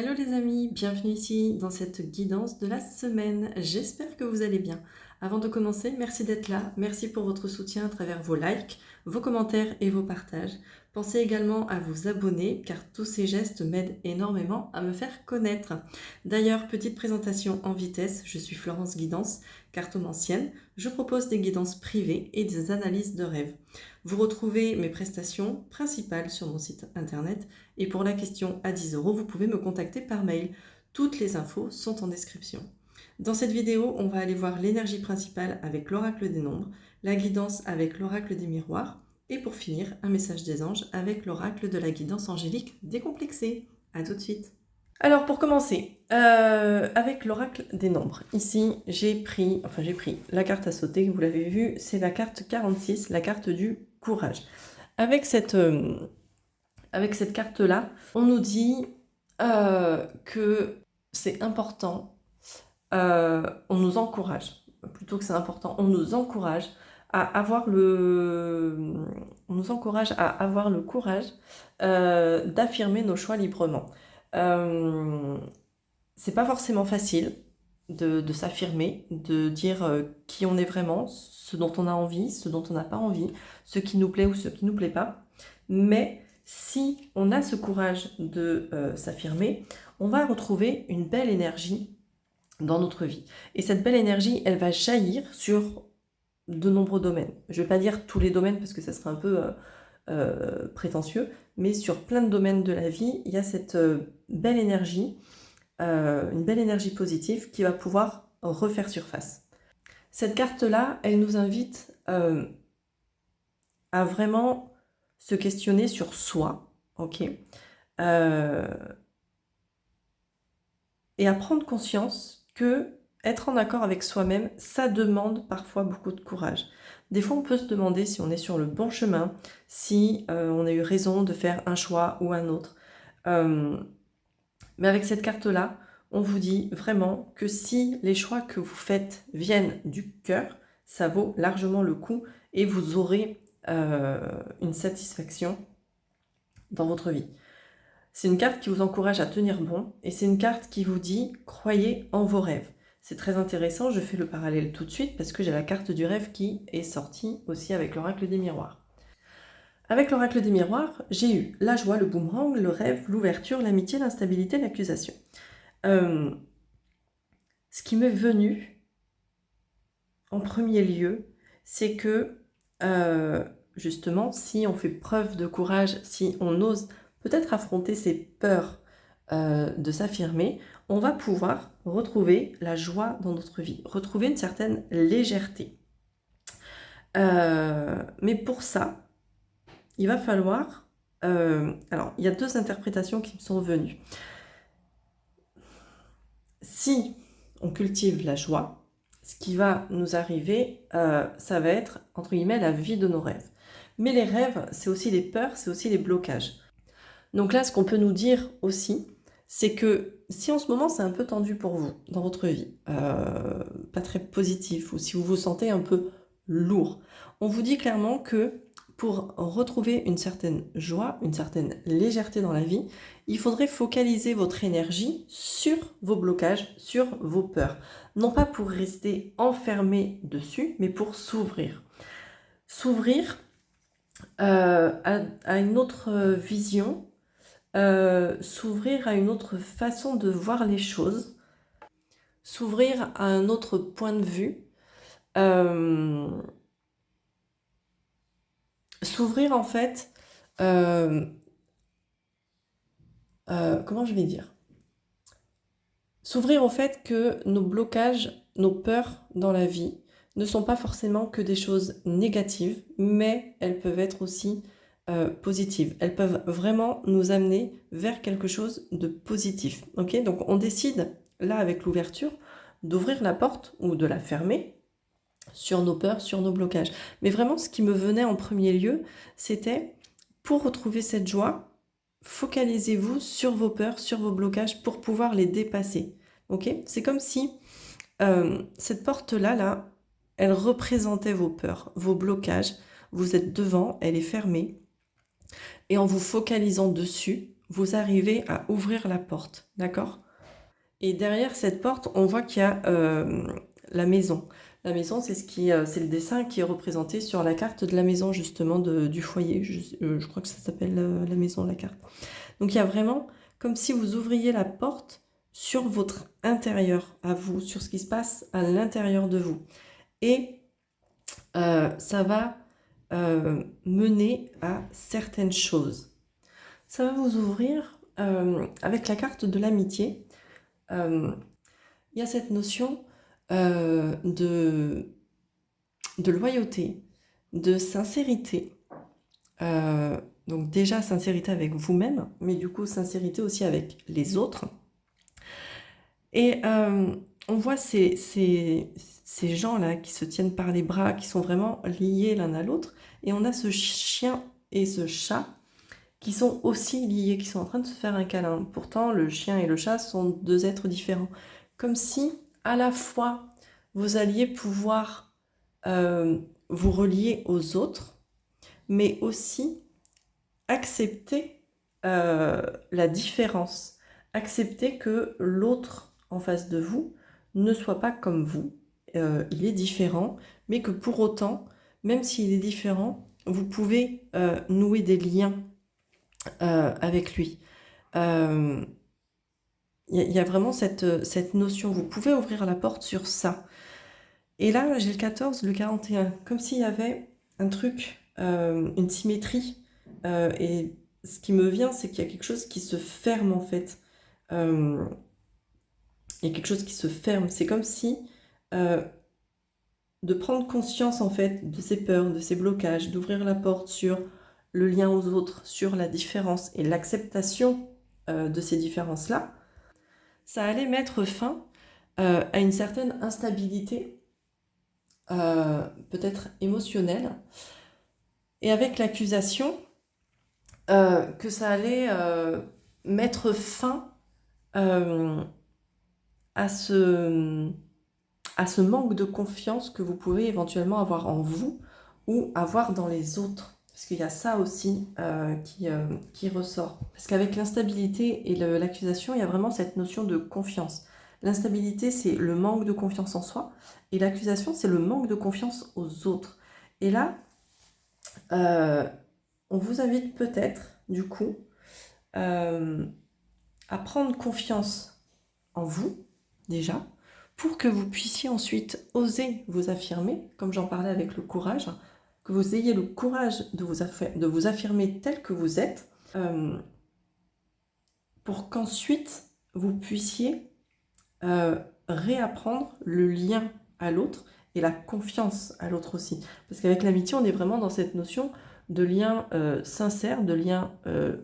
Hello les amis, bienvenue ici dans cette guidance de la semaine. J'espère que vous allez bien. Avant de commencer, merci d'être là. Merci pour votre soutien à travers vos likes, vos commentaires et vos partages. Pensez également à vous abonner car tous ces gestes m'aident énormément à me faire connaître. D'ailleurs, petite présentation en vitesse, je suis Florence Guidance, cartomancienne. Je propose des guidances privées et des analyses de rêves. Vous retrouvez mes prestations principales sur mon site internet et pour la question à 10 euros, vous pouvez me contacter par mail. Toutes les infos sont en description. Dans cette vidéo, on va aller voir l'énergie principale avec l'oracle des nombres, la guidance avec l'oracle des miroirs et pour finir, un message des anges avec l'oracle de la guidance angélique décomplexée. A tout de suite. Alors pour commencer, avec l'oracle des nombres, ici j'ai pris la carte à sauter, vous l'avez vu, c'est la carte 46, la carte du courage. Avec cette carte-là, on nous dit que c'est important, on nous encourage, plutôt que c'est important, on nous encourage à avoir le courage d'affirmer nos choix librement. C'est pas forcément facile de s'affirmer, de dire qui on est vraiment, ce dont on a envie, ce dont on n'a pas envie, ce qui nous plaît ou ce qui nous plaît pas. Mais si on a ce courage de s'affirmer, on va retrouver une belle énergie dans notre vie. Et cette belle énergie, elle va jaillir sur de nombreux domaines. Je ne vais pas dire tous les domaines parce que ça serait un peu prétentieux, mais sur plein de domaines de la vie, il y a cette belle énergie, une belle énergie positive qui va pouvoir refaire surface. Cette carte-là, elle nous invite à vraiment se questionner sur soi, ok, et à prendre conscience que être en accord avec soi-même, ça demande parfois beaucoup de courage. Des fois, on peut se demander si on est sur le bon chemin, si on a eu raison de faire un choix ou un autre. Mais avec cette carte-là, on vous dit vraiment que si les choix que vous faites viennent du cœur, ça vaut largement le coup et vous aurez une satisfaction dans votre vie. C'est une carte qui vous encourage à tenir bon et c'est une carte qui vous dit « croyez en vos rêves ». C'est très intéressant, je fais le parallèle tout de suite parce que j'ai la carte du rêve qui est sortie aussi avec l'oracle des miroirs. Avec l'oracle des miroirs, j'ai eu la joie, le boomerang, le rêve, l'ouverture, l'amitié, l'instabilité, l'accusation. Ce qui m'est venu en premier lieu, c'est que justement, si on fait preuve de courage, si on ose peut-être affronter ses peurs de s'affirmer, on va pouvoir retrouver la joie dans notre vie, retrouver une certaine légèreté. Mais pour ça, il va falloir... alors, il y a deux interprétations qui me sont venues. Si on cultive la joie, ce qui va nous arriver, ça va être, entre guillemets, la vie de nos rêves. Mais les rêves, c'est aussi les peurs, c'est aussi les blocages. Donc là, ce qu'on peut nous dire aussi, c'est que si en ce moment c'est un peu tendu pour vous dans votre vie, pas très positif, ou si vous vous sentez un peu lourd, on vous dit clairement que pour retrouver une certaine joie, une certaine légèreté dans la vie, il faudrait focaliser votre énergie sur vos blocages, sur vos peurs. Non pas pour rester enfermé dessus, mais pour s'ouvrir. S'ouvrir à une autre vision, s'ouvrir à une autre façon de voir les choses, s'ouvrir à un autre point de vue, s'ouvrir en fait, comment je vais dire, s'ouvrir au fait que nos blocages, nos peurs dans la vie ne sont pas forcément que des choses négatives, mais elles peuvent être aussi positives. Elles peuvent vraiment nous amener vers quelque chose de positif. Okay, donc on décide, là avec l'ouverture, d'ouvrir la porte ou de la fermer sur nos peurs, sur nos blocages. Mais vraiment, ce qui me venait en premier lieu, c'était pour retrouver cette joie, focalisez-vous sur vos peurs, sur vos blocages pour pouvoir les dépasser. Okay, c'est comme si cette porte-là, elle représentait vos peurs, vos blocages. Vous êtes devant, elle est fermée. Et en vous focalisant dessus, vous arrivez à ouvrir la porte, d'accord? Et derrière cette porte, on voit qu'il y a la maison. La maison, c'est le dessin qui est représenté sur la carte de la maison, justement, du foyer. Je crois que ça s'appelle la maison, la carte. Donc, il y a vraiment comme si vous ouvriez la porte sur votre intérieur à vous, sur ce qui se passe à l'intérieur de vous. Et ça va mener à certaines choses. Ça va vous ouvrir avec la carte de l'amitié. Il y a cette notion de loyauté, de sincérité. Donc déjà sincérité avec vous-même, mais du coup sincérité aussi avec les autres. Et on voit ces gens-là qui se tiennent par les bras, qui sont vraiment liés l'un à l'autre. Et on a ce chien et ce chat qui sont aussi liés, qui sont en train de se faire un câlin. Pourtant, le chien et le chat sont deux êtres différents. Comme si, à la fois, vous alliez pouvoir vous relier aux autres, mais aussi accepter la différence. Accepter que l'autre en face de vous ne soit pas comme vous. Il est différent, mais que pour autant, même s'il est différent, vous pouvez nouer des liens avec lui. Il y a vraiment cette notion, vous pouvez ouvrir la porte sur ça. Et là, j'ai le 14, le 41, comme s'il y avait un truc, une symétrie. Et ce qui me vient, c'est qu'il y a quelque chose qui se ferme en fait. Il y a quelque chose qui se ferme. C'est comme si de prendre conscience en fait de ses peurs, de ses blocages, d'ouvrir la porte sur le lien aux autres, sur la différence et l'acceptation de ces différences-là, ça allait mettre fin à une certaine instabilité, peut-être émotionnelle, et avec l'accusation que ça allait mettre fin à ce manque de confiance que vous pouvez éventuellement avoir en vous ou avoir dans les autres. Parce qu'il y a ça aussi qui ressort. Parce qu'avec l'instabilité et l'accusation, il y a vraiment cette notion de confiance. L'instabilité, c'est le manque de confiance en soi. Et l'accusation, c'est le manque de confiance aux autres. Et là, on vous invite peut-être, du coup, à prendre confiance en vous, déjà, pour que vous puissiez ensuite oser vous affirmer, comme j'en parlais avec le courage, que vous ayez le courage de vous affirmer tel que vous êtes, pour qu'ensuite vous puissiez réapprendre le lien à l'autre et la confiance à l'autre aussi. Parce qu'avec l'amitié, on est vraiment dans cette notion de lien sincère, de lien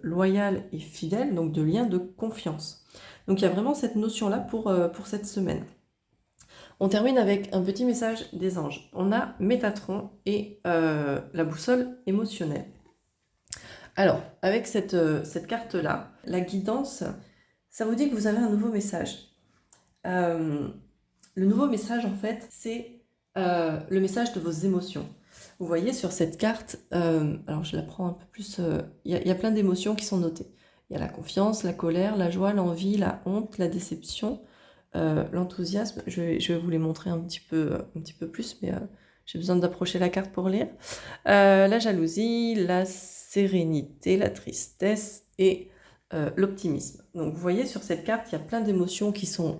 loyal et fidèle, donc de lien de confiance. Donc il y a vraiment cette notion-là pour cette semaine. On termine avec un petit message des anges. On a Métatron et la boussole émotionnelle. Alors, avec cette carte-là, la guidance, ça vous dit que vous avez un nouveau message. Le nouveau message, en fait, c'est le message de vos émotions. Vous voyez sur cette carte, alors je la prends un peu plus, il y a plein d'émotions qui sont notées. Il y a la confiance, la colère, la joie, l'envie, la honte, la déception, l'enthousiasme. Je vais vous les montrer un petit peu plus, mais j'ai besoin d'approcher la carte pour lire. La jalousie, la sérénité, la tristesse et l'optimisme. Donc vous voyez sur cette carte, il y a plein d'émotions qui sont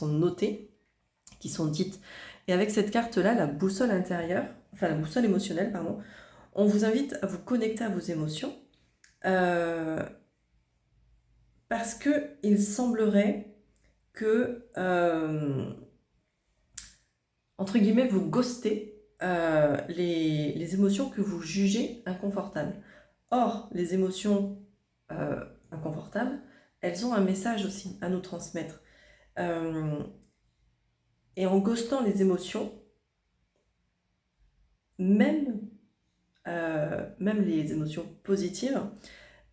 notées, qui sont dites. Et avec cette carte-là, la boussole intérieure, enfin la boussole émotionnelle, pardon, on vous invite à vous connecter à vos émotions parce qu'il semblerait que, entre guillemets, vous ghostez les émotions que vous jugez inconfortables. Or, les émotions inconfortables, elles ont un message aussi à nous transmettre. Et en ghostant les émotions, même les émotions positives,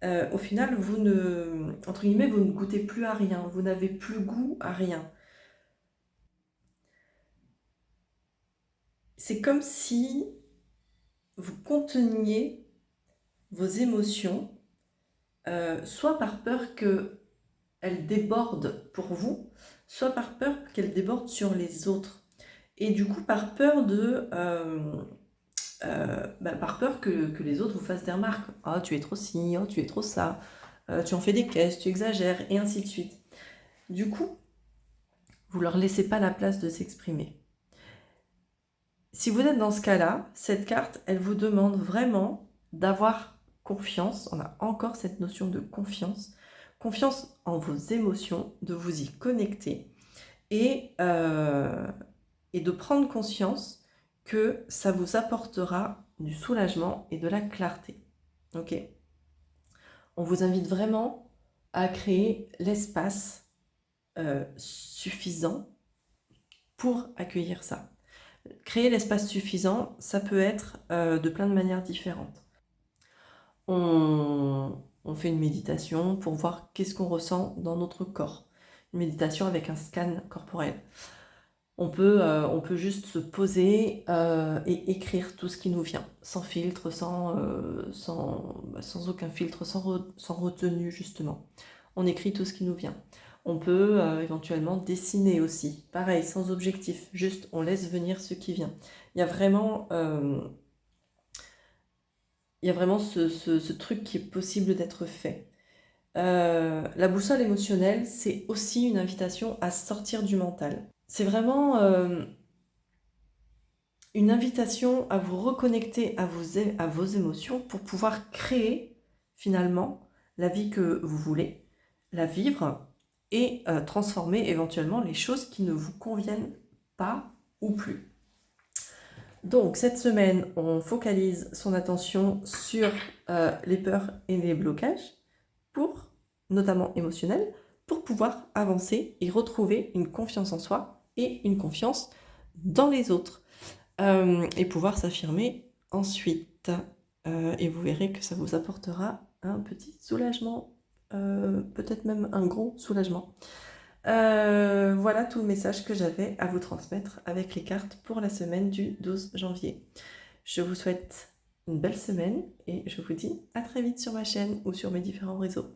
au final, entre guillemets, vous ne goûtez plus à rien, vous n'avez plus goût à rien. C'est comme si vous conteniez vos émotions soit par peur qu'elle déborde pour vous, soit par peur qu'elle déborde sur les autres. Et du coup, par peur par peur que les autres vous fassent des remarques. Oh, tu es trop ci, oh, tu es trop ça, tu en fais des caisses, tu exagères, et ainsi de suite. Du coup, vous leur laissez pas la place de s'exprimer. Si vous êtes dans ce cas-là, cette carte, elle vous demande vraiment d'avoir confiance. On a encore cette notion de confiance. Confiance en vos émotions, de vous y connecter et de prendre conscience que ça vous apportera du soulagement et de la clarté. Ok ? On vous invite vraiment à créer l'espace suffisant pour accueillir ça. Créer l'espace suffisant, ça peut être de plein de manières différentes. On fait une méditation pour voir qu'est-ce qu'on ressent dans notre corps. Une méditation avec un scan corporel. On peut juste se poser et écrire tout ce qui nous vient, sans filtre, sans aucun filtre, sans retenue justement. On écrit tout ce qui nous vient. On peut éventuellement dessiner aussi, pareil, sans objectif, juste on laisse venir ce qui vient. Il y a vraiment ce truc qui est possible d'être fait. La boussole émotionnelle, c'est aussi une invitation à sortir du mental. C'est vraiment une invitation à vous reconnecter à vos émotions pour pouvoir créer finalement la vie que vous voulez, la vivre et transformer éventuellement les choses qui ne vous conviennent pas ou plus. Donc cette semaine, on focalise son attention sur les peurs et les blocages, notamment émotionnels, pour pouvoir avancer et retrouver une confiance en soi et une confiance dans les autres. Et pouvoir s'affirmer ensuite. Et vous verrez que ça vous apportera un petit soulagement, peut-être même un gros soulagement. Voilà tout le message que j'avais à vous transmettre avec les cartes pour la semaine du 12 janvier. Je vous souhaite une belle semaine et je vous dis à très vite sur ma chaîne ou sur mes différents réseaux.